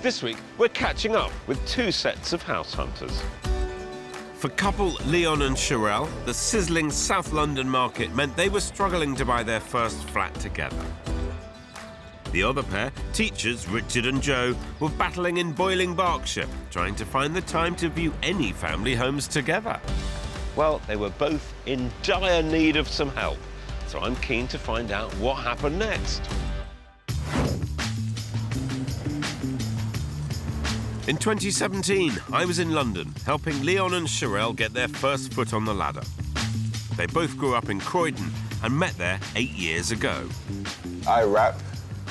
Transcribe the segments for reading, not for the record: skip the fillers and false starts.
This week, we're catching up with two sets of house hunters. For couple Leon and Cherelle, the sizzling South London market meant they were struggling to buy their first flat together. The other pair, teachers Richard and Joe, were battling in boiling Berkshire, trying to find the time to view any family homes together. Well, they were both in dire need of some help, so I'm keen to find out what happened next. In 2017, I was in London, helping Leon and Cherelle get their first foot on the ladder. They both grew up in Croydon and met there 8 years ago. I rap,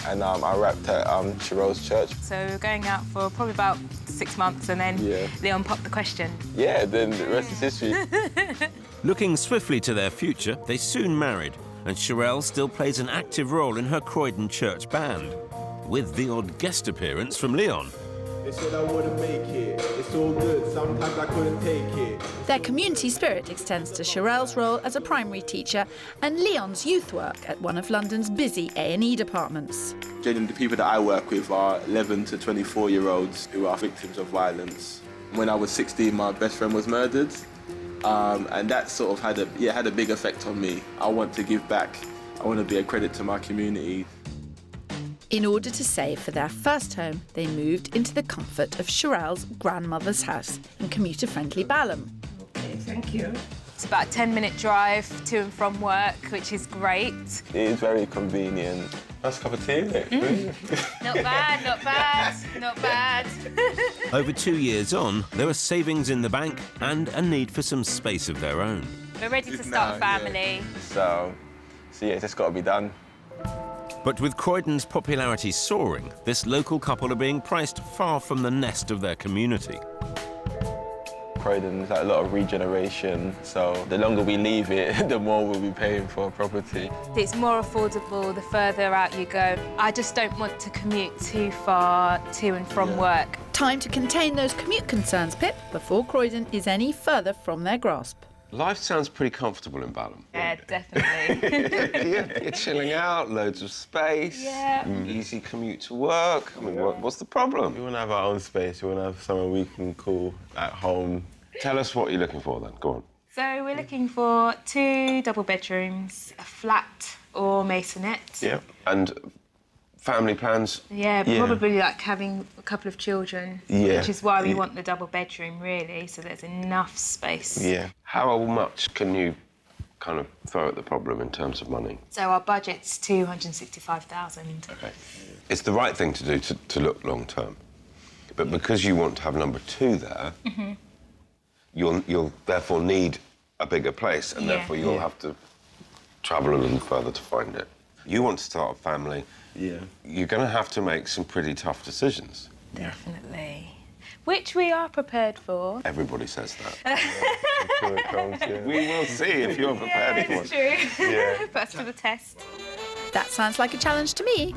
and I rapped at Cherelle's church. So we were going out for probably about 6 months, and then Leon popped the question. Yeah, then the rest is history. Looking swiftly to their future, they soon married, and Cherelle still plays an active role in her Croydon church band, with the odd guest appearance from Leon. They said I wouldn't make it. It's all good. Sometimes I couldn't take it. Their community spirit extends to Cherelle's role as a primary teacher and Leon's youth work at one of London's busy A&E departments. Generally, the people that I work with are 11 to 24-year-olds who are victims of violence. When I was 16, my best friend was murdered, and that sort of had a big effect on me. I want to give back. I want to be a credit to my community. In order to save for their first home, they moved into the comfort of Cherelle's grandmother's house in commuter-friendly Balham. Okay, thank you. It's about a 10-minute drive to and from work, which is great. It is very convenient. Nice cup of tea, isn't it? Not bad, not bad, not bad. Over 2 years on, there were savings in the bank and a need for some space of their own. We're ready to start a family. Yeah. So yeah, it's just got to be done. But with Croydon's popularity soaring, this local couple are being priced far from the nest of their community. Croydon's like a lot of regeneration, so the longer we leave it, the more we'll be paying for a property. It's more affordable the further out you go. I just don't want to commute too far to and from work. Time to contain those commute concerns, Pip, before Croydon is any further from their grasp. Life sounds pretty comfortable in Balham. Yeah, definitely. You're chilling out, loads of space, easy commute to work. I mean, what's the problem? We want to have our own space. We want to have somewhere we can call at home. Tell us what you're looking for then, go on. So we're looking for 2 double bedrooms, a flat or maisonette. Yeah. And family plans? Yeah, probably like having a couple of children, which is why we want the double bedroom, really, so there's enough space. Yeah. How much can you kind of throw at the problem in terms of money? So our budget's 265,000. Okay. It's the right thing to do to look long term. But because you want to have number 2 there, you'll therefore need a bigger place, and therefore you'll have to travel a little further to find it. You want to start a family. Yeah. You're going to have to make some pretty tough decisions. Definitely. Which we are prepared for. Everybody says that. We will see if you're prepared for it. It's true. Yeah. Put us to the test. That sounds like a challenge to me.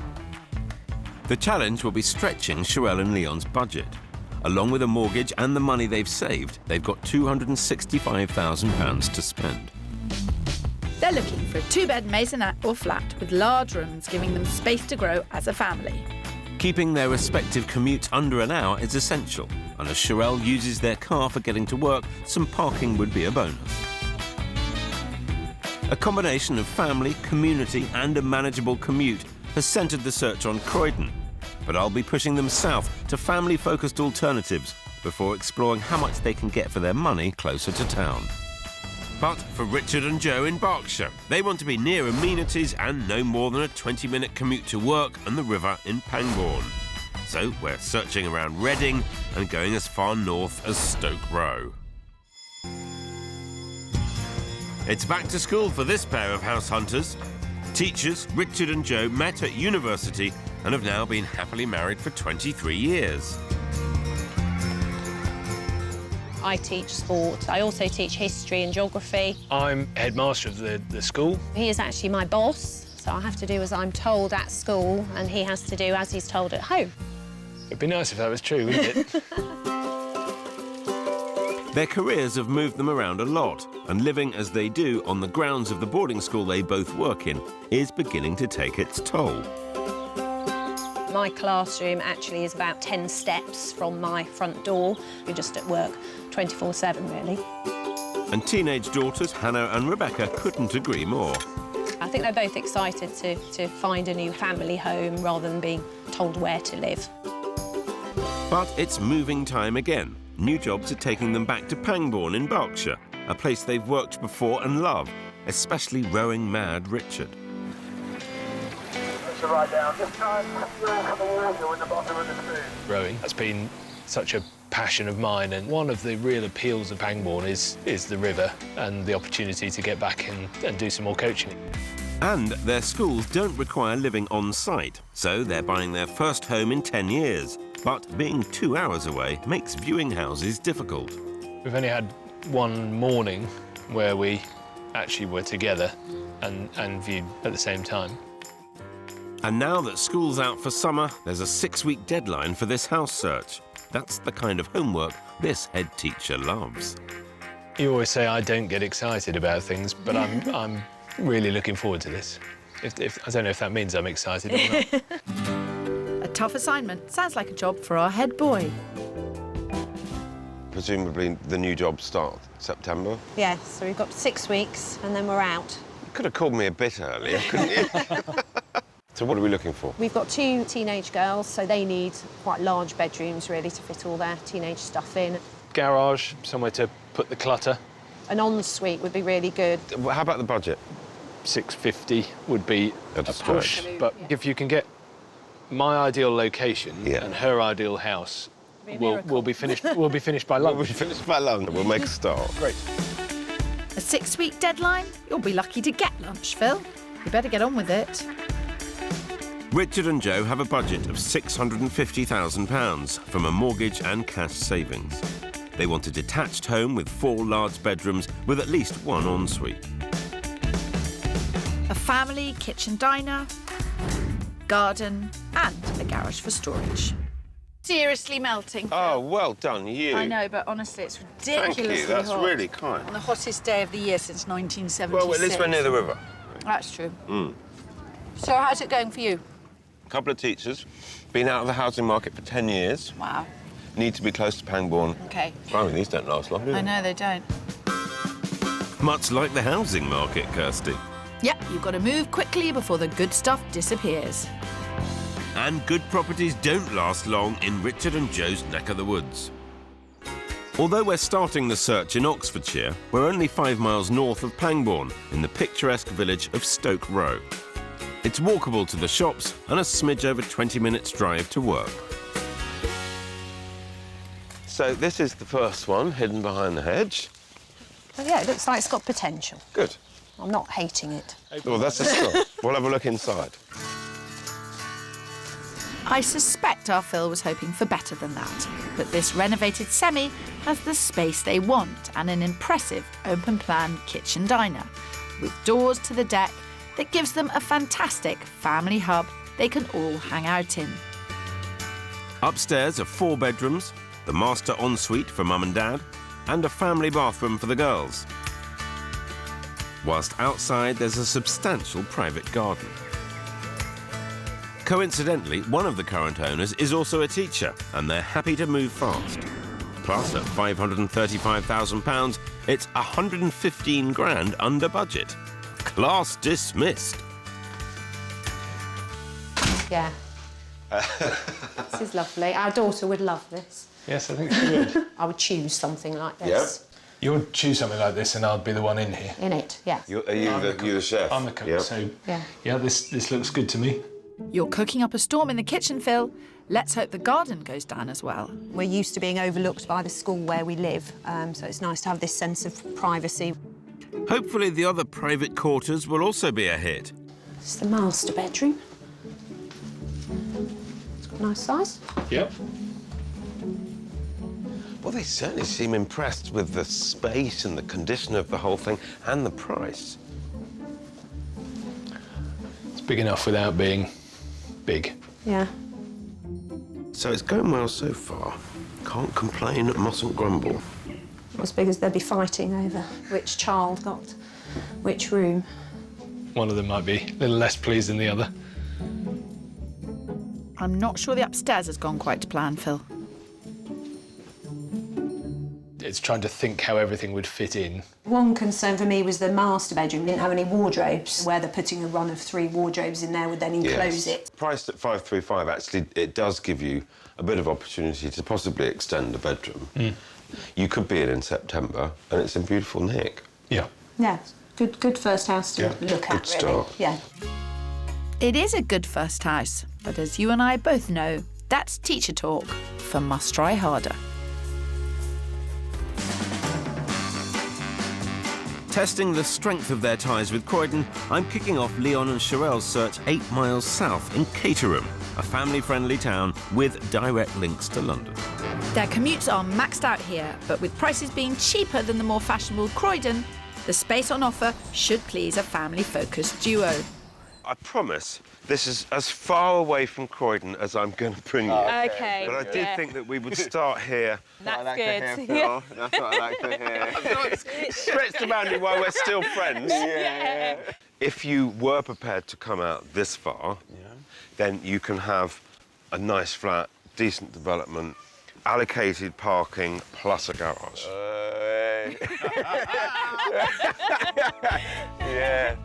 The challenge will be stretching Cherelle and Leon's budget. Along with a mortgage and the money they've saved, they've got £265,000 to spend. They're looking for a 2-bed maisonette or flat with large rooms giving them space to grow as a family. Keeping their respective commutes under an hour is essential, and as Cherelle uses their car for getting to work, some parking would be a bonus. A combination of family, community and a manageable commute has centred the search on Croydon, but I'll be pushing them south to family-focused alternatives before exploring how much they can get for their money closer to town. But for Richard and Joe in Berkshire, they want to be near amenities and no more than a 20-minute commute to work and the river in Pangbourne. So we're searching around Reading and going as far north as Stoke Row. It's back to school for this pair of house hunters. Teachers Richard and Joe met at university and have now been happily married for 23 years. I teach sport. I also teach history and geography. I'm headmaster of the school. He is actually my boss, so I have to do as I'm told at school, and he has to do as he's told at home. It'd be nice if that was true, wouldn't it? Their careers have moved them around a lot, and living as they do on the grounds of the boarding school they both work in is beginning to take its toll. My classroom actually is about 10 steps from my front door. We're just at work 24/7, really. And teenage daughters Hannah and Rebecca couldn't agree more. I think they're both excited to find a new family home rather than being told where to live. But it's moving time again. New jobs are taking them back to Pangbourne in Berkshire, a place they've worked before and love, especially rowing mad Richard. Rowing has been such a passion of mine, and one of the real appeals of Pangbourne is the river and the opportunity to get back and do some more coaching. And their schools don't require living on site, so they're buying their first home in 10 years. But being 2 hours away makes viewing houses difficult. We've only had one morning where we actually were together and viewed at the same time. And now that school's out for summer, there's a 6-week deadline for this house search. That's the kind of homework this head teacher loves. You always say I don't get excited about things, but I'm really looking forward to this. If I don't know if that means I'm excited or not. A tough assignment. Sounds like a job for our head boy. Presumably the new jobs start September. Yeah, so we've got 6 weeks and then we're out. You could have called me a bit earlier, couldn't you? So what are we looking for? We've got 2 teenage girls, so they need quite large bedrooms, really, to fit all their teenage stuff in. Garage, somewhere to put the clutter. An ensuite would be really good. How about the budget? 650 would be a push, but if you can get my ideal location and her ideal house, we'll be finished. We'll be finished by lunch. We'll be finished by lunch. We'll make a start. Great. A 6-week deadline? You'll be lucky to get lunch, Phil. You better get on with it. Richard and Joe have a budget of £650,000 from a mortgage and cash savings. They want a detached home with 4 large bedrooms with at least 1 ensuite. A family kitchen diner, garden and a garage for storage. Seriously melting. Oh, well done, you. I know, but honestly, it's ridiculously Thank you, that's hot. really kind. On the hottest day of the year since 1976. Well, at least we're near the river. That's true. So how's it going for you? Couple of teachers, been out of the housing market for 10 years. Wow. Need to be close to Pangbourne. OK. I mean, these don't last long, do they? I know, they don't. Much like the housing market, Kirstie. Yep, you've got to move quickly before the good stuff disappears. And good properties don't last long in Richard and Joe's neck of the woods. Although we're starting the search in Oxfordshire, we're only 5 miles north of Pangbourne, in the picturesque village of Stoke Row. It's walkable to the shops and a smidge over 20 minutes drive to work. So this is the first one, hidden behind the hedge. Oh, yeah, it looks like it's got potential. Good. I'm not hating it. Well, that's a start. We'll have a look inside. I suspect our Phil was hoping for better than that. But this renovated semi has the space they want and an impressive open-plan kitchen diner with doors to the deck that gives them a fantastic family hub they can all hang out in. Upstairs are 4 bedrooms, the master ensuite for Mum and Dad, and a family bathroom for the girls. Whilst outside, there's a substantial private garden. Coincidentally, one of the current owners is also a teacher, and they're happy to move fast. Plus, at £535,000, it's 115 grand under budget. Class dismissed. Yeah. This is lovely. Our daughter would love this. Yes, I think she would. I would choose something like this. You would choose something like this and I'll be the one in here. In it, yeah. Are you the chef? I'm the cook, so yeah, this looks good to me. You're cooking up a storm in the kitchen, Phil. Let's hope the garden goes down as well. We're used to being overlooked by the school where we live, so it's nice to have this sense of privacy. Hopefully the other private quarters will also be a hit. It's the master bedroom. It's got a nice size. Yep. Well, they certainly seem impressed with the space and the condition of the whole thing and the price. It's big enough without being big. Yeah. So it's going well so far. Can't complain, mustn't grumble. Not as big as they'd be fighting over which child got which room. One of them might be a little less pleased than the other. I'm not sure the upstairs has gone quite to plan, Phil. It's trying to think how everything would fit in. One concern for me was the master bedroom didn't have any wardrobes, where they're putting a run of 3 wardrobes in there would then enclose it. Priced at 535, actually, it does give you a bit of opportunity to possibly extend the bedroom. You could be in September, and it's in beautiful nick. Yeah. Yeah, good first house to look at, good start. really. Yeah. It is a good first house, but as you and I both know, that's teacher talk for Must Try Harder. Testing the strength of their ties with Croydon, I'm kicking off Leon and Cherelle's search 8 miles south in Caterham, a family-friendly town with direct links to London. Their commutes are maxed out here, but with prices being cheaper than the more fashionable Croydon, the space on offer should please a family-focused duo. I promise this is as far away from Croydon as I'm going to bring you. Okay. But I did think that we would start here. That's good. Phil. That's what I like to hear. Stretch the boundary while we're still friends. Yeah. If you were prepared to come out this far, then you can have a nice flat, decent development, allocated parking, plus a garage. Yeah,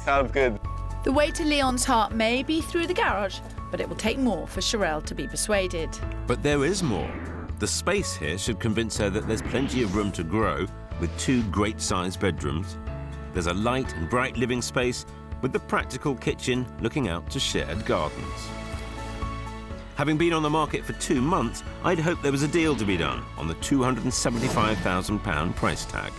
sounds good. The way to Leon's heart may be through the garage, but it will take more for Cherelle to be persuaded. But there is more. The space here should convince her that there's plenty of room to grow, with 2 great-sized bedrooms. There's a light and bright living space, with the practical kitchen looking out to shared gardens. Having been on the market for 2 months, I'd hoped there was a deal to be done on the £275,000 price tag.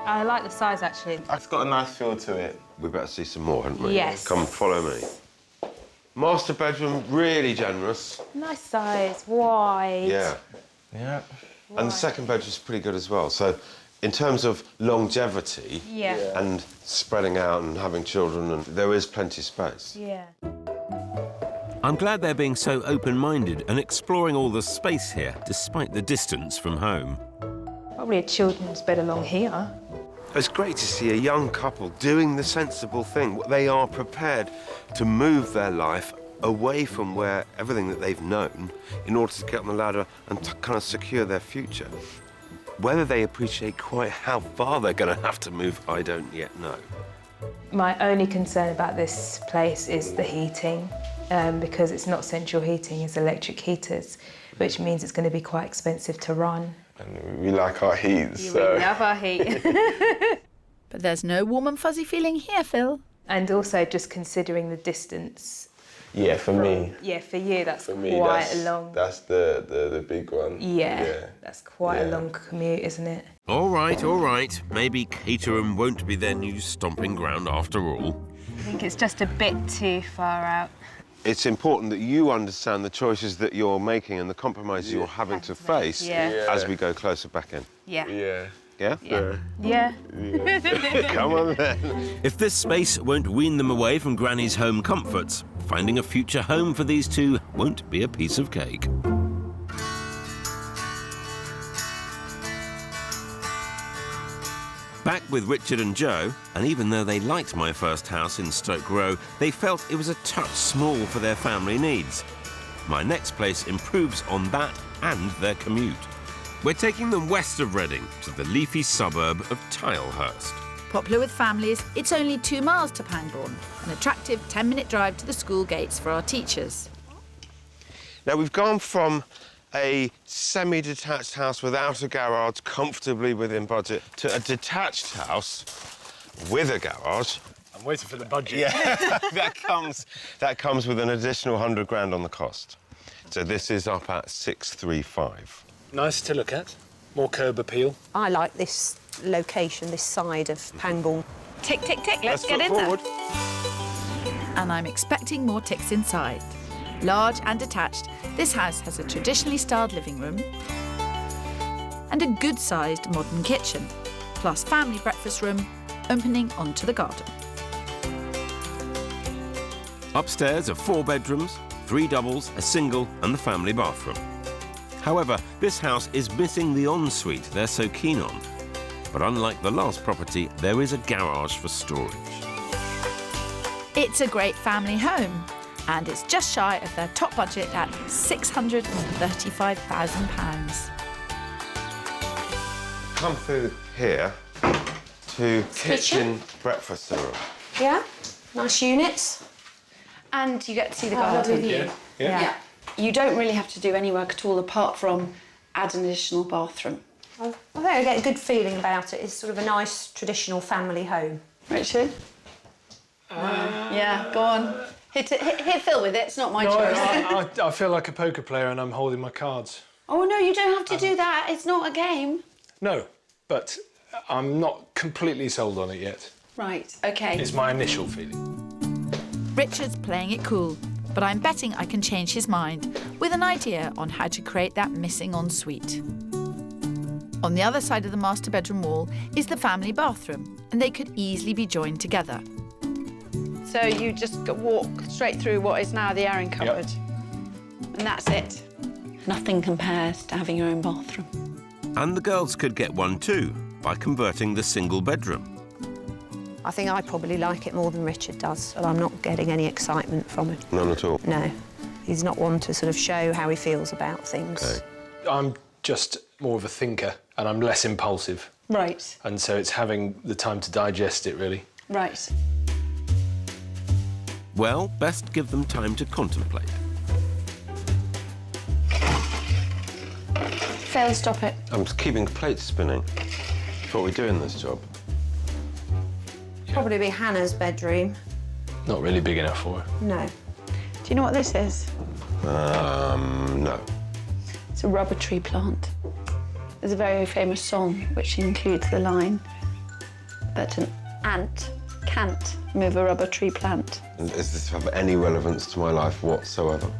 I like the size, actually. It's got a nice feel to it. We better see some more, haven't we? Yes. Come, follow me. Master bedroom, really generous. Nice size, wide. Yeah. And the second bedroom's pretty good as well. So, in terms of longevity and spreading out and having children, and there is plenty of space. Yeah. I'm glad they're being so open-minded and exploring all the space here, despite the distance from home. Probably a children's bed along here. It's great to see a young couple doing the sensible thing. They are prepared to move their life away from where everything that they've known in order to get on the ladder and to kind of secure their future. Whether they appreciate quite how far they're going to have to move, I don't yet know. My only concern about this place is the heating, because it's not central heating, it's electric heaters, which means it's going to be quite expensive to run. And we like our heat, We love our heat. But there's no warm and fuzzy feeling here, Phil. And also just considering the distance. Yeah, for me. Yeah, for you, that's For me, quite a long... That's the big one. Yeah, that's quite a long commute, isn't it? All right. Maybe Caterham won't be their new stomping ground after all. I think it's just a bit too far out. It's important that you understand the choices that you're making and the compromises you're having to face as we go closer back in. Yeah. Yeah? Come on then. If this space won't wean them away from Granny's home comforts, finding a future home for these two won't be a piece of cake. Back with Richard and Joe, and even though they liked my first house in Stoke Row, they felt it was a touch small for their family needs. My next place improves on that and their commute. We're taking them west of Reading to the leafy suburb of Tilehurst. Popular with families, it's only 2 miles to Pangbourne, an attractive 10-minute drive to the school gates for our teachers. Now, we've gone from a semi-detached house without a garage, comfortably within budget, to a detached house with a garage. I'm waiting for the budget. Yeah, that comes with an additional 100 grand on the cost. So this is up at 635. Nice to look at. More curb appeal. I like this location, this side of Pangbourne. Tick, tick, tick, let's get look in forward. And I'm expecting more ticks inside. Large and detached, this house has a traditionally styled living room and a good-sized modern kitchen, plus family breakfast room opening onto the garden. Upstairs are 4 bedrooms, 3 doubles, a single and the family bathroom. However, this house is missing the ensuite they're so keen on. But unlike the last property, there is a garage for storage. It's a great family home, And it's just shy of their top budget at £635,000. Come through here to kitchen breakfast room. Yeah, nice units. And you get to see the garden. Yeah. You don't really have to do any work at all apart from add an additional bathroom. I think I get a good feeling about it. It's sort of a nice traditional family home. Richard? Yeah, go on. Hit Phil with it, it's not my choice. I feel like a poker player and I'm holding my cards. Oh, no, you don't have to do that. It's not a game. No, but I'm not completely sold on it yet. Right, OK. It's my initial feeling. Richard's playing it cool, but I'm betting I can change his mind with an idea on how to create that missing ensuite. On the other side of the master bedroom wall is the family bathroom, and they could easily be joined together. So you just walk straight through what is now the airing cupboard. And that's it. Nothing compares to having your own bathroom. And the girls could get one too, by converting the single bedroom. I think I probably like it more than Richard does, but I'm not getting any excitement from it. None at all? No. He's not one to sort of show how he feels about things. Okay. I'm just more of a thinker and I'm less impulsive. Right. And so it's having the time to digest it, really. Right. Well, best give them time to contemplate. Phil, stop it. I'm keeping plates spinning. That's what we do in this job. Probably be Hannah's bedroom. Not really big enough for her. No. Do you know what this is? No. It's a rubber tree plant. There's a very famous song which includes the line that an ant can't move a rubber tree plant. And does this have any relevance to my life whatsoever?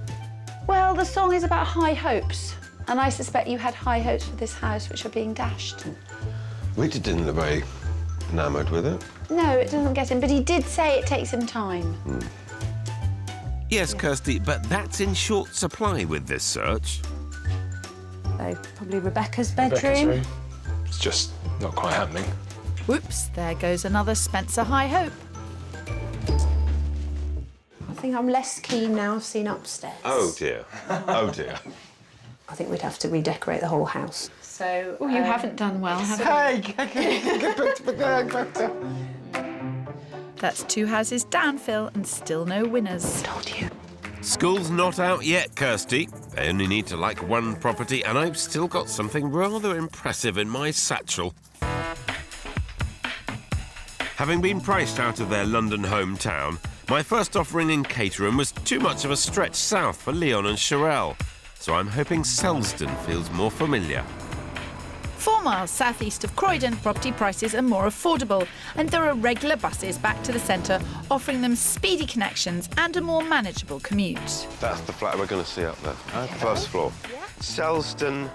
Well, the song is about high hopes, and I suspect you had high hopes for this house which are being dashed. Richard didn't look very enamoured with it. No, it doesn't get him, but he did say it takes him time. Yes, Kirstie, but that's in short supply with this search. So, probably Rebecca's Rebecca's bedroom. room. It's just not quite happening. Whoops, there goes another Spencer High Hope. I think I'm less keen now I've seen upstairs. Oh, dear. Oh, dear. I think we'd have to redecorate the whole house. So... Oh, you haven't done well, have you? That's two houses down, Phil, and still no winners. Told you. School's not out yet, Kirstie. They only need to like one property, and I've still got something rather impressive in my satchel. Having been priced out of their London hometown, my first offering in Caterham was too much of a stretch south for Leon and Cherelle, so I'm hoping Selsdon feels more familiar. 4 miles southeast of Croydon, property prices are more affordable, and there are regular buses back to the centre offering them speedy connections and a more manageable commute. That's the flat we're going to see up there. First floor. Yeah. Selsdon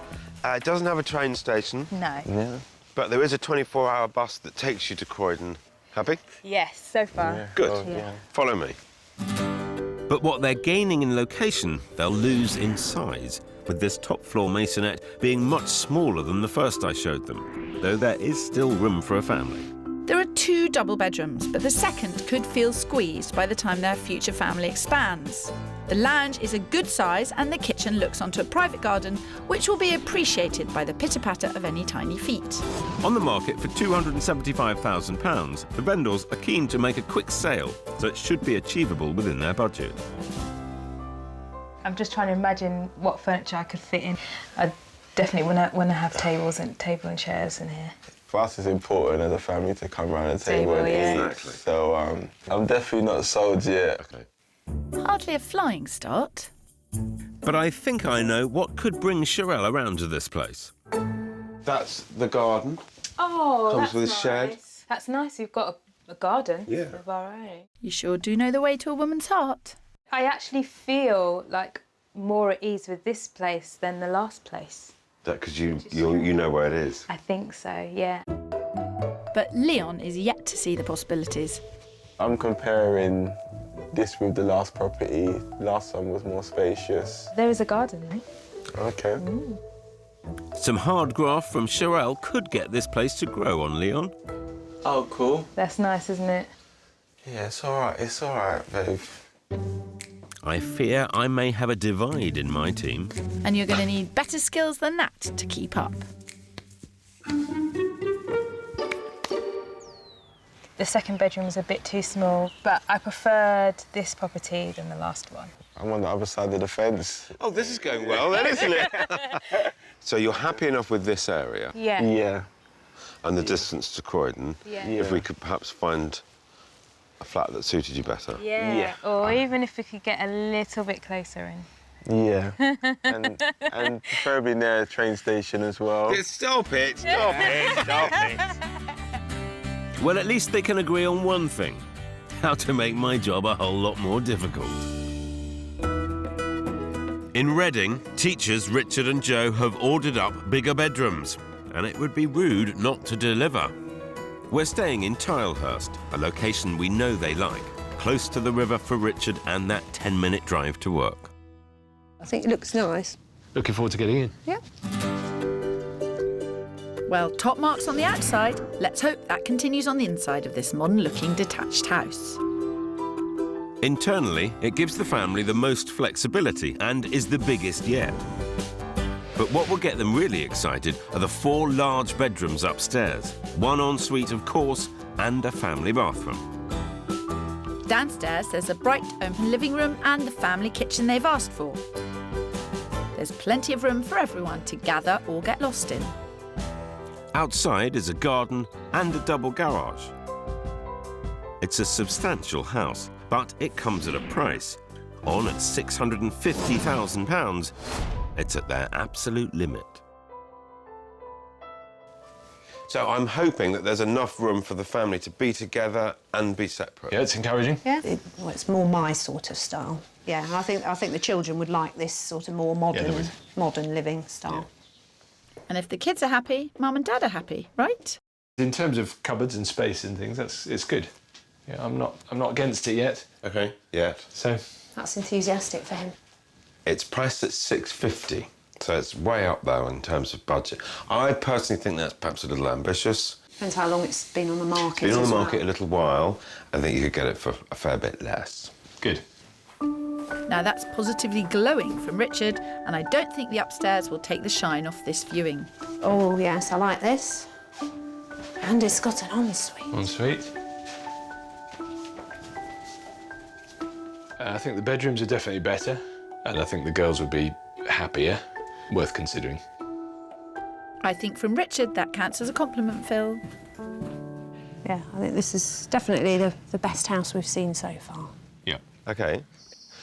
doesn't have a train station. No. Yeah. But there is a 24-hour bus that takes you to Croydon. Happy? Yes, so far. Yeah. Good. Yeah. Follow me. But what they're gaining in location, they'll lose in size, with this top-floor masonette being much smaller than the first I showed them, though there is still room for a family. There are 2 double bedrooms, but the second could feel squeezed by the time their future family expands. The lounge is a good size and the kitchen looks onto a private garden, which will be appreciated by the pitter-patter of any tiny feet. On the market for £275,000, the vendors are keen to make a quick sale, so it should be achievable within their budget. I'm just trying to imagine what furniture I could fit in. I definitely want to have table and chairs in here. For us, it's important as a family to come around the table and eat. Exactly. So I'm definitely not sold yet. Okay. Hardly a flying start. But I think I know what could bring Cherelle around to this place. That's the garden. Oh, Comes that's with a nice. shed. That's nice. You've got a garden Yeah. of our own. You sure do know the way to a woman's heart. I actually feel like more at ease with this place than the last place. Because you know where it is. I think so, yeah. But Leon is yet to see the possibilities. I'm comparing this with the last property. The last one was more spacious. There is a garden, right? Okay. Some hard graft from Cherelle could get this place to grow on Leon. Oh, cool. That's nice, isn't it? Yeah, it's all right. It's all right, babe. I fear I may have a divide in my team. And you're going to need better skills than that to keep up. The second bedroom was a bit too small, but I preferred this property than the last one. I'm on the other side of the fence. Oh, this is going well then, isn't it? So you're happy enough with this area? Yeah. Yeah. And the distance to Croydon? Yeah. If we could perhaps find a flat that suited you better? Yeah. Or even if we could get a little bit closer in. Yeah. and preferably near a train station as well. Stop it! Stop it! Stop it! Well, at least they can agree on one thing. How to make my job a whole lot more difficult. In Reading, teachers Richard and Joe have ordered up bigger bedrooms, and it would be rude not to deliver. We're staying in Tilehurst, a location we know they like, close to the river for Richard and that 10-minute drive to work. I think it looks nice. Looking forward to getting in. Yeah. Well, top marks on the outside. Let's hope that continues on the inside of this modern-looking detached house. Internally, it gives the family the most flexibility and is the biggest yet. But what will get them really excited are the 4 large bedrooms upstairs, 1 ensuite, of course, and a family bathroom. Downstairs, there's a bright, open living room and the family kitchen they've asked for. There's plenty of room for everyone to gather or get lost in. Outside is a garden and a double garage. It's a substantial house, but it comes at a price. On at £650,000, it's at their absolute limit. So I'm hoping that there's enough room for the family to be together and be separate. Yeah, it's encouraging. Yeah. Well, it's more my sort of style. Yeah, and I think the children would like this sort of more modern, modern living style. Yeah. And if the kids are happy, Mum and Dad are happy, right? In terms of cupboards and space and things, it's good. Yeah, I'm not against it yet. OK, yet. So That's enthusiastic for him. It's priced at £650, so it's way up, though, in terms of budget. I personally think that's perhaps a little ambitious. Depends how long it's been on the market. Been on the as market well. a little while. I think you could get it for a fair bit less. good. Now that's positively glowing from Richard, and I don't think the upstairs will take the shine off this viewing. Oh, yes, I like this. And it's got an ensuite. Ensuite. I think the bedrooms are definitely better, and I think the girls would be happier. Worth considering. I think from Richard that counts as a compliment, Phil. Yeah, I think this is definitely the best house we've seen so far. Yeah. OK.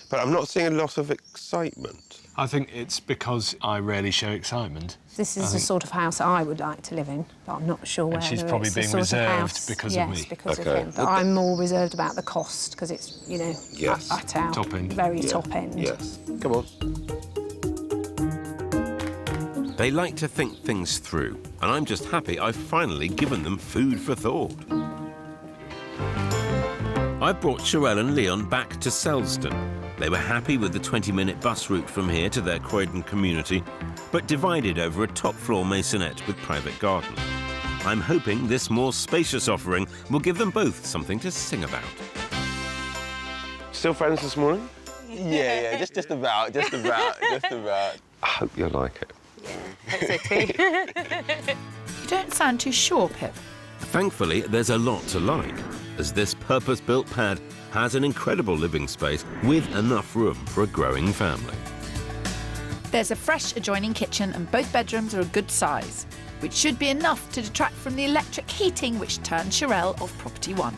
But I'm not seeing a lot of excitement. I think it's because I rarely show excitement. This is the sort of house I would like to live in, but I'm not sure whether she's probably it's the being sort reserved of house. because of me. Yes, because of Okay. him. But I'm more reserved about the cost, because it's, you know, Yes. at our Top end. very Yeah. top end. Yes. Come on. They like to think things through, and I'm just happy I've finally given them food for thought. I brought Cherelle and Leon back to Selsdon. They were happy with the 20-minute bus route from here to their Croydon community, but divided over a top-floor maisonette with private garden. I'm hoping this more spacious offering will give them both something to sing about. Still friends this morning? Yeah, just about. I hope you like it. Hope so too. You don't sound too sure, Pip. Thankfully, there's a lot to like, as this purpose-built pad has an incredible living space with enough room for a growing family. There's a fresh adjoining kitchen and both bedrooms are a good size, which should be enough to detract from the electric heating which turned Cherelle off property 1.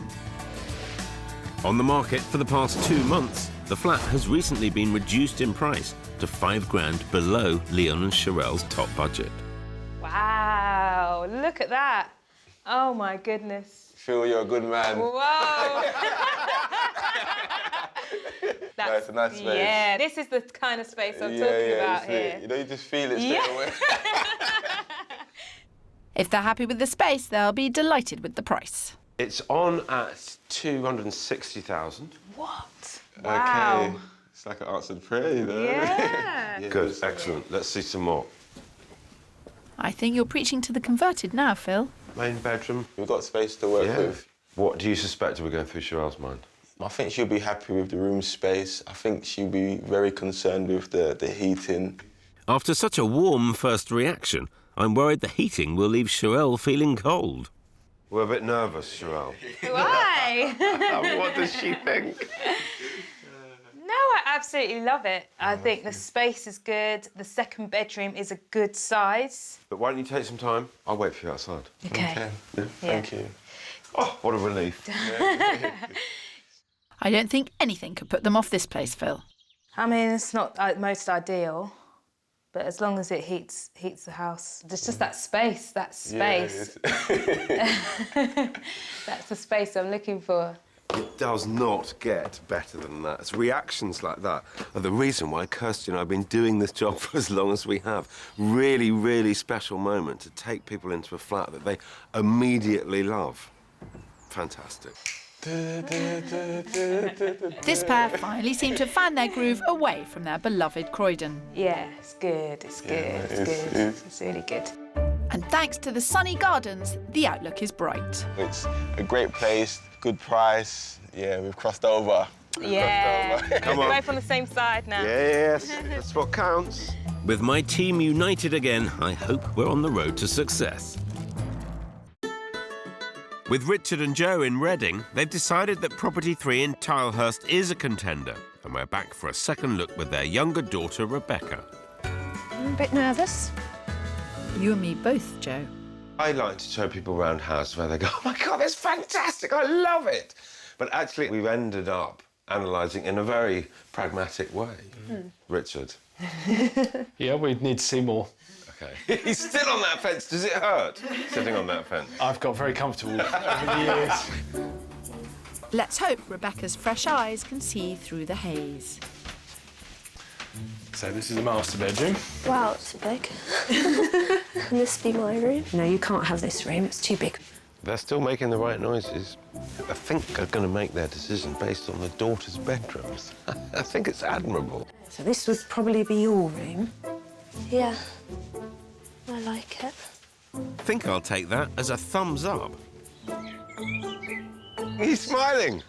On the market for the past 2 months, the flat has recently been reduced in price to £5,000 below Leon and Cherelle's top budget. Wow, look at that. Oh, my goodness. Phil, you're a good man. Whoa. That's a nice space. Yeah, this is the kind of space I'm talking about here. You know, you just feel it straight away. If they're happy with the space, they'll be delighted with the price. It's on at £260,000. What? Wow. Okay. It's like an answered prayer, you know? Yeah. Good, excellent. Let's see some more. I think you're preaching to the converted now, Phil. Main bedroom. We've got space to work with. What do you suspect we're going through Cherelle's mind? I think she'll be happy with the room space. I think she'll be very concerned with the heating. After such a warm first reaction, I'm worried the heating will leave Cherelle feeling cold. We're a bit nervous, Cherelle. Why? What does she think? No, I absolutely love it. I think the space is good. The second bedroom is a good size. But why don't you take some time? I'll wait for you outside. Okay. Yeah, thank you. Oh, what a relief. I don't think anything could put them off this place, Phil. I mean, it's not most ideal, but as long as it heats the house. There's just that space, Yeah, That's the space I'm looking for. It does not get better than that. It's reactions like that are the reason why Kirstie and I have been doing this job for as long as we have. Really, really special moment to take people into a flat that they immediately love. Fantastic. This pair finally seem to have found their groove away from their beloved Croydon. Yeah, it's good, it's good, it's really good. And thanks to the sunny gardens, the outlook is bright. It's a great place, good price. Yeah, we've crossed over. Yeah, Come on. we're both on the same side now. Yes, that's what counts. With my team united again, I hope we're on the road to success. With Richard and Joe in Reading, they've decided that Property 3 in Tilehurst is a contender, and we're back for a second look with their younger daughter, Rebecca. I'm a bit nervous. You and me both, Joe. I like to show people around house where they go, oh my God, that's fantastic, I love it. But actually, we've ended up analysing in a very pragmatic way. Richard. Yeah, we'd need to see more. Okay. He's still on that fence. Does it hurt, sitting on that fence? I've got very comfortable over the years. Let's hope Rebecca's fresh eyes can see through the haze. So this is the master bedroom. Wow, it's big. Can this be my room? No, you can't have this room. It's too big. They're still making the right noises. I think they're going to make their decision based on the daughter's bedrooms. I think it's admirable. So this would probably be your room. Yeah, I like it. I think I'll take that as a thumbs up. He's smiling.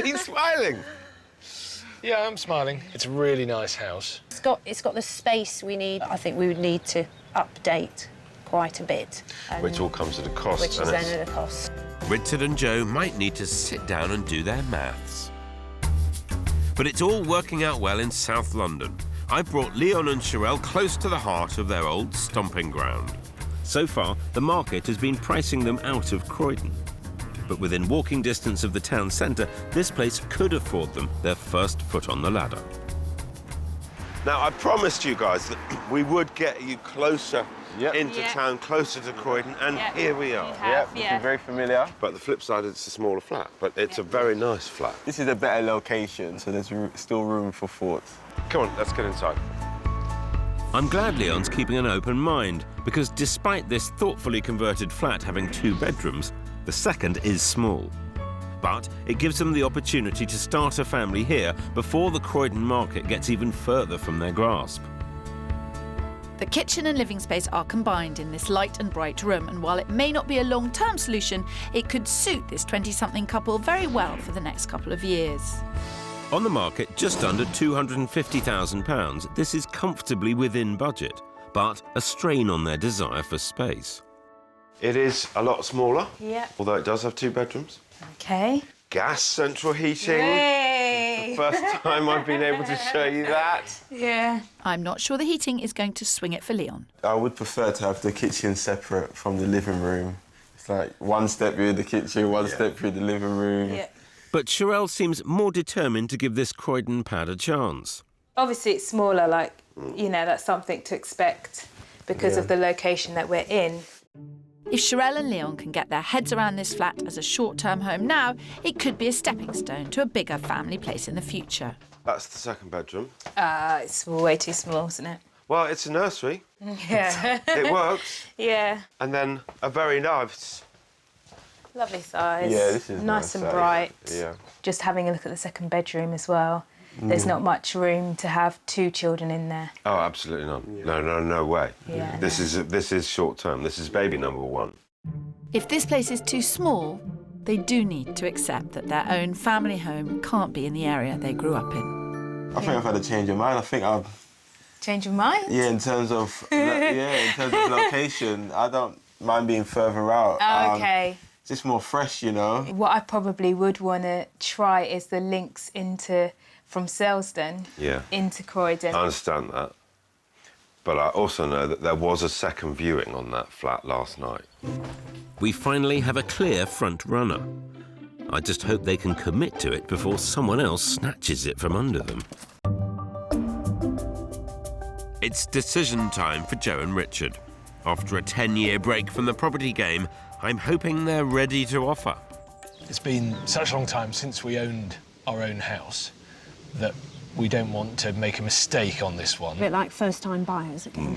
He's smiling. Yeah, I'm smiling. It's a really nice house. It's got the space we need. I think we would need to update quite a bit. Which all comes at a cost. Which is then at a cost. Richard and Joe might need to sit down and do their maths. But it's all working out well in South London. I brought Leon and Cherelle close to the heart of their old stomping ground. So far, the market has been pricing them out of Croydon. But within walking distance of the town centre, this place could afford them their first foot on the ladder. Now, I promised you guys that we would get you closer into town, closer to Croydon, and here we are. This is very familiar. But the flip side is it's a smaller flat, but it's a very nice flat. This is a better location, so there's still room for thought. Come on, let's get inside. I'm glad Leon's keeping an open mind, because despite this thoughtfully converted flat having 2 bedrooms, the second is small. But it gives them the opportunity to start a family here before the Croydon market gets even further from their grasp. The kitchen and living space are combined in this light and bright room, and while it may not be a long-term solution, it could suit this 20-something couple very well for the next couple of years. On the market, just under £250,000, this is comfortably within budget, but a strain on their desire for space. It is a lot smaller, although it does have 2 bedrooms. Okay. Gas central heating. Yay! The first time I've been able to show you that. Yeah. I'm not sure the heating is going to swing it for Leon. I would prefer to have the kitchen separate from the living room. It's like one step through the kitchen, one step through the living room. Yeah. But Cherelle seems more determined to give this Croydon pad a chance. Obviously, it's smaller, like, you know, that's something to expect because of the location that we're in. If Cherelle and Leon can get their heads around this flat as a short-term home now, it could be a stepping stone to a bigger family place in the future. That's the second bedroom. It's way too small, isn't it? Well, it's a nursery. Yeah. It works. Yeah. And then a very nice... Lovely size. Yeah, this is nice and size. bright. Yeah. Just having a look at the second bedroom as well. There's not much room to have 2 children in there. Oh, absolutely not. No way. Yeah. This is short term. This is baby number 1. If this place is too small, They do need to accept that their own family home can't be in the area they grew up in. I think I've had a change of mind. I think I've... Change of mind? Yeah, in terms of location, I don't mind being further out. Oh, OK. It's just more fresh, you know. What I probably would want to try is the links from Selsdon into Croydon. I understand that. But I also know that there was a second viewing on that flat last night. We finally have a clear front runner. I just hope they can commit to it before someone else snatches it from under them. It's decision time for Joe and Richard. After a 10-year break from the property game, I'm hoping they're ready to offer. It's been such a long time since we owned our own house that we don't want to make a mistake on this one. A bit like first-time buyers again.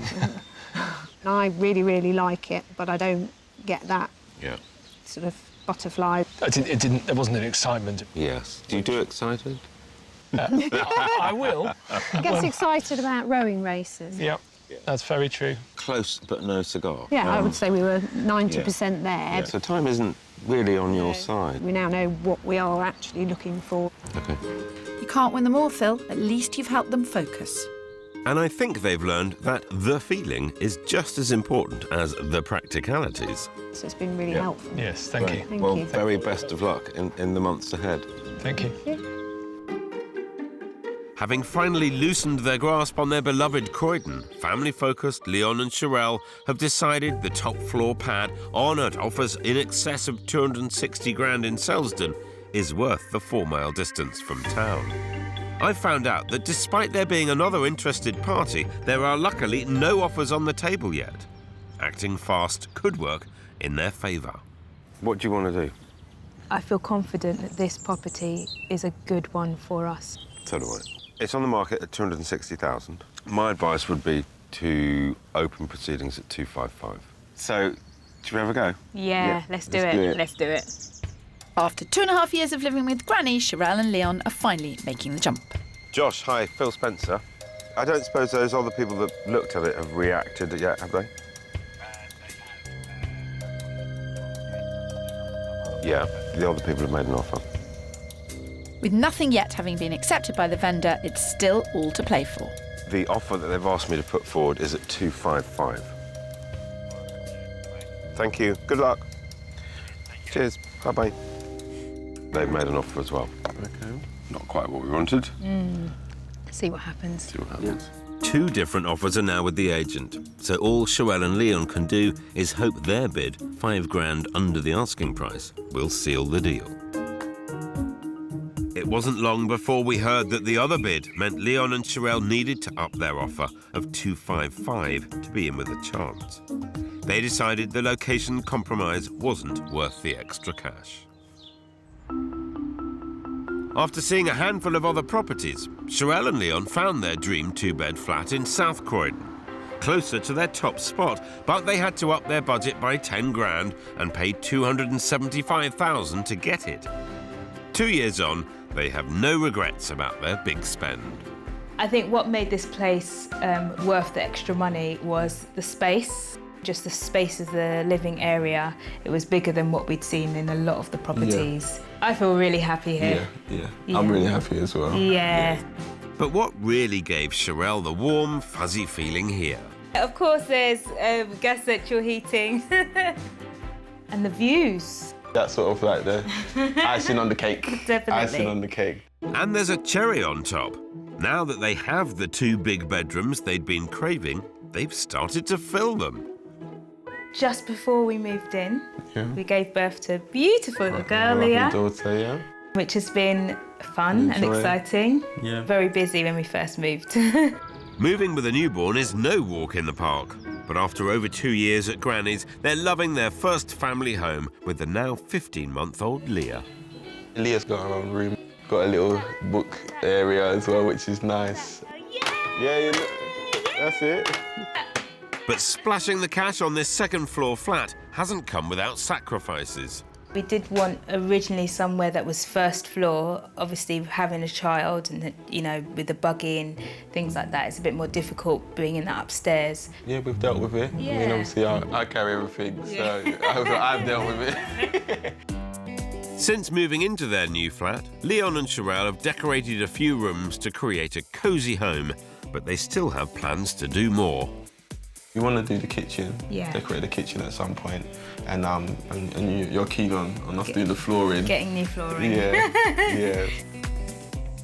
I really, really like it, but I don't get that sort of butterfly. There wasn't an excitement. Yes. Do you do excited? I will. I get excited about rowing races. Yep, that's very true. Close, but no cigar. Yeah, I would say we were 90% there. Yeah. So time isn't really on your side. We now know what we are actually looking for. OK. You can't win them all, Phil. At least you've helped them focus. And I think they've learned that the feeling is just as important as the practicalities. So it's been really helpful. Yes, thank you. Thank well, you. very best of luck in the months ahead. Thank you. Having finally loosened their grasp on their beloved Croydon, family-focused Leon and Cherelle have decided the top floor pad on at offers in excess of 260 grand in Selsdon is worth the 4-mile distance from town. I've found out that despite there being another interested party, there are luckily no offers on the table yet. Acting fast could work in their favour. What do you want to do? I feel confident that this property is a good one for us. So do I. It's on the market at 260,000. My advice would be to open proceedings at 255. So, should we have a go? Yeah, let's do it. Let's do it. After 2.5 years of living with Granny, Cherelle and Leon are finally making the jump. Josh, hi, Phil Spencer. I don't suppose those other people that looked at it have reacted yet, have they? Yeah, the other people have made an offer. With nothing yet having been accepted by the vendor, it's still all to play for. The offer that they've asked me to put forward is at 255. Thank you. Good luck. Cheers. Bye-bye. They've made an offer as well. OK. Not quite what we wanted. See what happens. See what happens. Two different offers are now with the agent, so all Cherelle and Leon can do is hope their bid, 5 grand under the asking price, will seal the deal. It wasn't long before we heard that the other bid meant Leon and Cherelle needed to up their offer of 255 to be in with a chance. They decided the location compromise wasn't worth the extra cash. After seeing a handful of other properties, Cherelle and Leon found their dream 2-bed flat in South Croydon, closer to their top spot, but they had to up their budget by 10 grand and paid 275,000 to get it. 2 years on, they have no regrets about their big spend. I think what made this place worth the extra money was the space. Just the space of the living area. It was bigger than what we'd seen in a lot of the properties. Yeah. I feel really happy here. Yeah. I'm really happy as well. Yeah. But what really gave Cherelle the warm, fuzzy feeling here? Of course, there's gas central heating. And the views. That's sort of like the icing on the cake. Definitely. Icing on the cake. And there's a cherry on top. Now that they have the 2 big bedrooms they'd been craving, they've started to fill them. Just before we moved in, we gave birth to a beautiful little girl, Leah, daughter, which has been fun and exciting. Yeah. Very busy when we first moved. Moving with a newborn is no walk in the park. But after over 2 years at Granny's, they're loving their first family home with the now 15-month-old Leah. Leah's got her own room, got a little book area as well, which is nice. Yeah, that's it. But splashing the cash on this second-floor flat hasn't come without sacrifices. We did want originally somewhere that was first floor. Obviously, having a child and, you know, with the buggy and things like that, it's a bit more difficult bringing that upstairs. Yeah, we've dealt with it. Yeah. I mean, obviously, I carry everything, so I've dealt with it. Since moving into their new flat, Leon and Cherelle have decorated a few rooms to create a cosy home, but they still have plans to do more. We want to do the kitchen, Yeah. decorate the kitchen at some point, and you're keen on us doing the flooring. Getting new flooring. Yeah, yeah.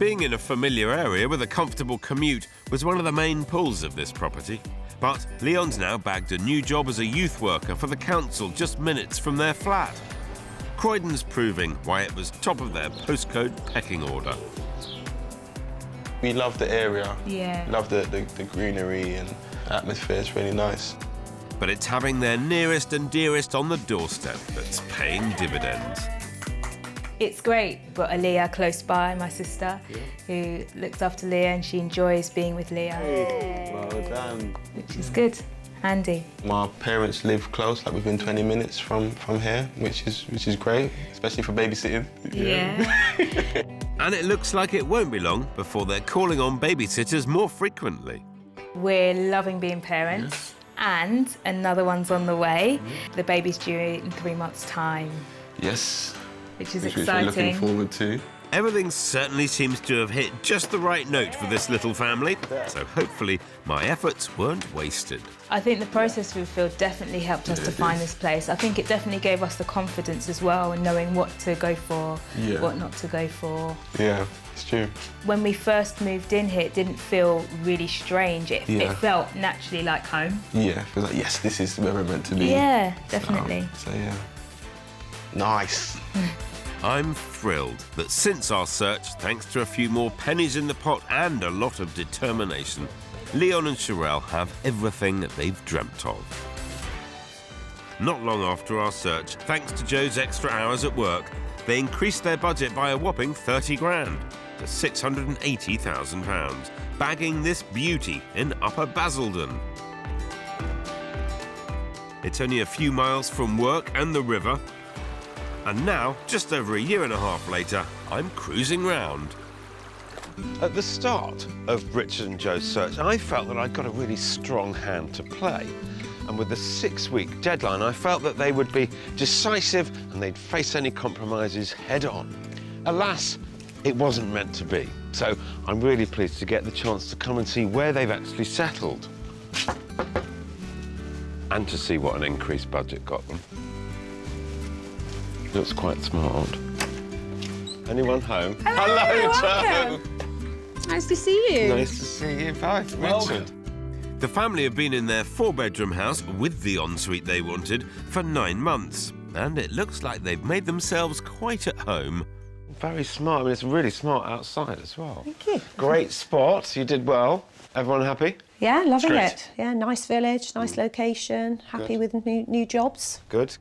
Being in a familiar area with a comfortable commute was one of the main pulls of this property. But Leon's now bagged a new job as a youth worker for the council just minutes from their flat. Croydon's proving why it was top of their postcode pecking order. We love the area. Yeah. Love the greenery and atmosphere. It's really nice. But it's having their nearest and dearest on the doorstep that's paying dividends. It's great, got Aaliyah close by, my sister, who looks after Leah and she enjoys being with Leah. Well done. Which is good. Handy. My parents live close, like within 20 minutes from here, which is great, especially for babysitting. Yeah. And it looks like it won't be long before they're calling on babysitters more frequently. We're loving being parents, and another one's on the way. The baby's due in 3 months' time. Yes. Which is Which we're exciting. looking forward to. Everything certainly seems to have hit just the right note for this little family, so hopefully my efforts weren't wasted. I think the process with Phil definitely helped us to find this place. I think it definitely gave us the confidence as well in knowing what to go for, what not to go for. Yeah, it's true. When we first moved in here, it didn't feel really strange. It felt naturally like home. Yeah, I feel like, yes, this is where we're meant to be. Yeah, definitely. So yeah. Nice. I'm thrilled that since our search, thanks to a few more pennies in the pot and a lot of determination, Leon and Cherelle have everything that they've dreamt of. Not long after our search, thanks to Joe's extra hours at work, they increased their budget by a whopping 30 grand to £680,000, bagging this beauty in Upper Basildon. It's only a few miles from work and the river, and now, just over a year and a half later, I'm cruising round. At the start of Richard and Joe's search, I felt that I'd got a really strong hand to play. And with the 6-week deadline, I felt that they would be decisive and they'd face any compromises head on. Alas, it wasn't meant to be. So I'm really pleased to get the chance to come and see where they've actually settled. And to see what an increased budget got them. Looks quite smart. Anyone home? Hello, Joe! Nice to see you. Nice to see you. Bye, Richard. The family have been in their 4-bedroom house with the ensuite they wanted for 9 months, and it looks like they've made themselves quite at home. Very smart. I mean, it's really smart outside as well. Thank you. Great spot. You did well. Everyone happy? Yeah, loving Great. it. Yeah, nice village, nice location, happy with new jobs. Good.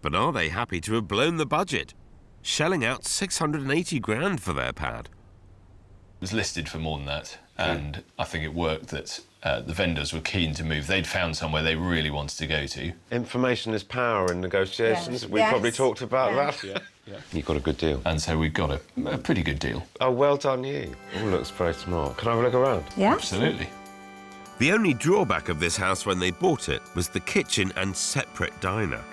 But are they happy to have blown the budget, shelling out 680 grand for their pad? It was listed for more than that, and I think it worked that the vendors were keen to move. They'd found somewhere they really wanted to go to. Information is power in negotiations. Yes. We probably talked about that. Yeah. You got a good deal. And so we got a pretty good deal. Oh, well done you. All looks very smart. Can I have a look around? Yeah. Absolutely. The only drawback of this house when they bought it was the kitchen and separate diner.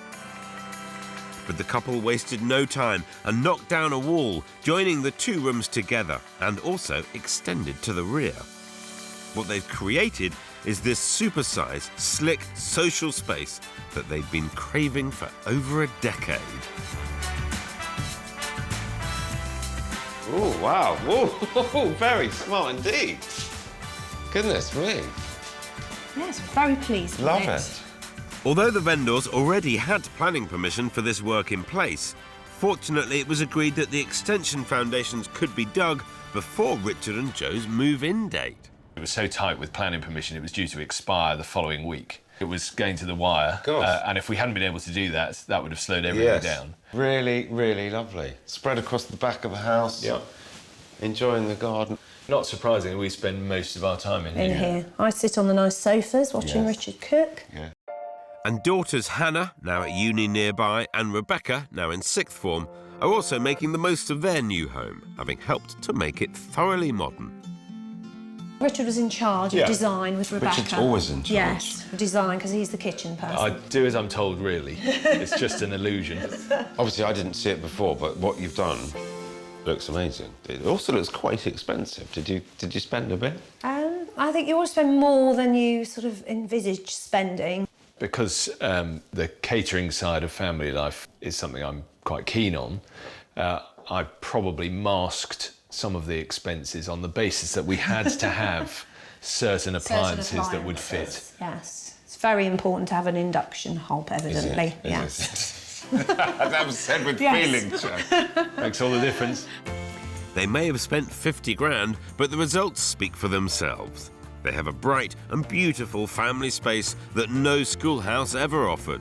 But the couple wasted no time and knocked down a wall, joining the 2 rooms together and also extended to the rear. What they've created is this supersized, slick social space that they've been craving for over a decade. Oh, wow. Whoa, very smart indeed. Goodness me. Yes, very pleased with Love it. Although the vendors already had planning permission for this work in place, fortunately it was agreed that the extension foundations could be dug before Richard and Joe's move-in date. It was so tight with planning permission, it was due to expire the following week. It was going to the wire, and if we hadn't been able to do that, that would have slowed everything down. Really, really lovely. Spread across the back of the house, enjoying the garden. Not surprisingly, we spend most of our time in here. I sit on the nice sofas watching Richard cook. Yeah. And daughters Hannah, now at uni nearby, and Rebecca, now in 6th form, are also making the most of their new home, having helped to make it thoroughly modern. Richard was in charge of design with Rebecca. Richard's always in charge. Yes, design, because he's the kitchen person. I do as I'm told, really. It's just an illusion. Obviously, I didn't see it before, but what you've done looks amazing. It also looks quite expensive. Did you spend a bit? I think you always spend more than you sort of envisage spending. Because the catering side of family life is something I'm quite keen on, I probably masked some of the expenses on the basis that we had to have certain appliances that would fit. Yes, it's very important to have an induction hob, evidently. Is it? That was said with feeling, Joe. Makes all the difference. They may have spent 50 grand, but the results speak for themselves. They have a bright and beautiful family space that no schoolhouse ever offered.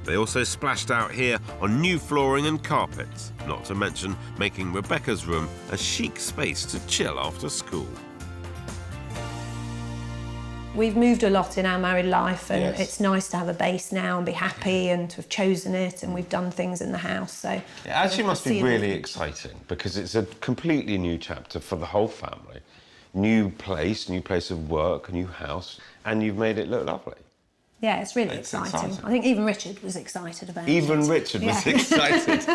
They also splashed out here on new flooring and carpets, not to mention making Rebecca's room a chic space to chill after school. We've moved a lot in our married life, and Yes. it's nice to have a base now and be happy and to have chosen it, and we've done things in the house, so... It actually must be really exciting because it's a completely new chapter for the whole family. New place of work, new house, and you've made it look lovely. Yeah, it's really It's exciting. exciting. I think even Richard was excited about it. Even Richard was Yeah. excited.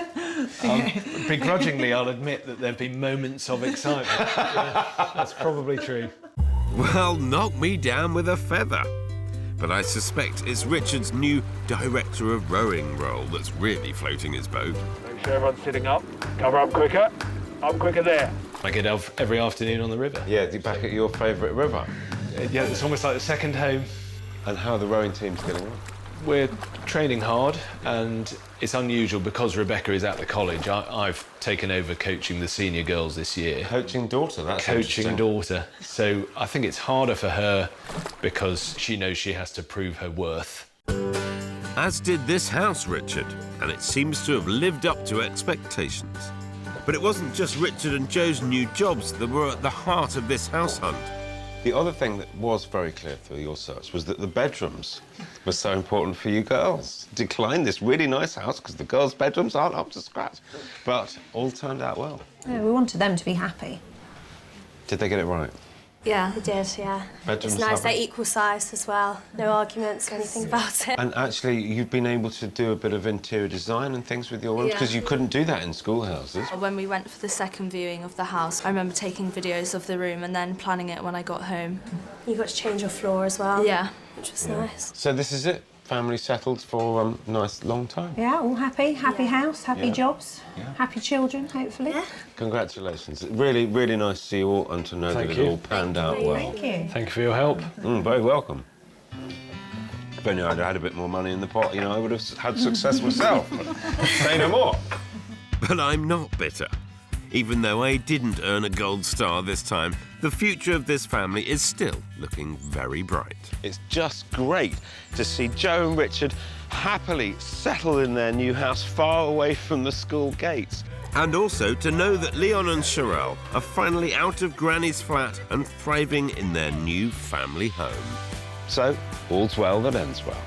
Begrudgingly, I'll admit that there have been moments of excitement. Yeah, that's probably true. Well, knock me down with a feather. But I suspect it's Richard's new director of rowing role that's really floating his boat. Make sure everyone's sitting up. Cover up quicker. Up quicker there. I get off every afternoon on the river. Yeah, you're back at your favourite river. Yeah, it's almost like the second home. And how are the rowing team's getting on? We're training hard, and it's unusual because Rebecca is at the college. I've taken over coaching the senior girls this year. Coaching daughter, that's Coaching interesting. daughter. So I think it's harder for her because she knows she has to prove her worth. As did this house, Richard, and it seems to have lived up to expectations. But it wasn't just Richard and Joe's new jobs that were at the heart of this house hunt. The other thing that was very clear through your search was that the bedrooms were so important for you girls. Declined this really nice house because the girls' bedrooms aren't up to scratch. But all turned out well. Yeah, we wanted them to be happy. Did they get it right? Yeah, they did, yeah. Bedrooms It's nice have they're it. equal size as well. No arguments or anything about it. And actually, you've been able to do a bit of interior design and things with your rooms because you couldn't do that in schoolhouses. When we went for the second viewing of the house, I remember taking videos of the room and then planning it when I got home. You got to change your floor as well. Yeah. Which was nice. So this is it. Family settled for a nice long time. Yeah, all happy. Happy house, happy Yeah. jobs, Yeah. happy children, hopefully. Yeah. Congratulations. Really, really nice to see you all and to know Thank that you. it all panned out well. Thank you. Thank you for your help. Very welcome. If only I'd had a bit more money in the pot, you know, I would have had success myself. But say no more. But I'm not bitter. Even though I didn't earn a gold star this time, the future of this family is still looking very bright. It's just great to see Joe and Richard happily settled in their new house far away from the school gates. And also to know that Leon and Cherelle are finally out of Granny's flat and thriving in their new family home. So, all's well that ends well.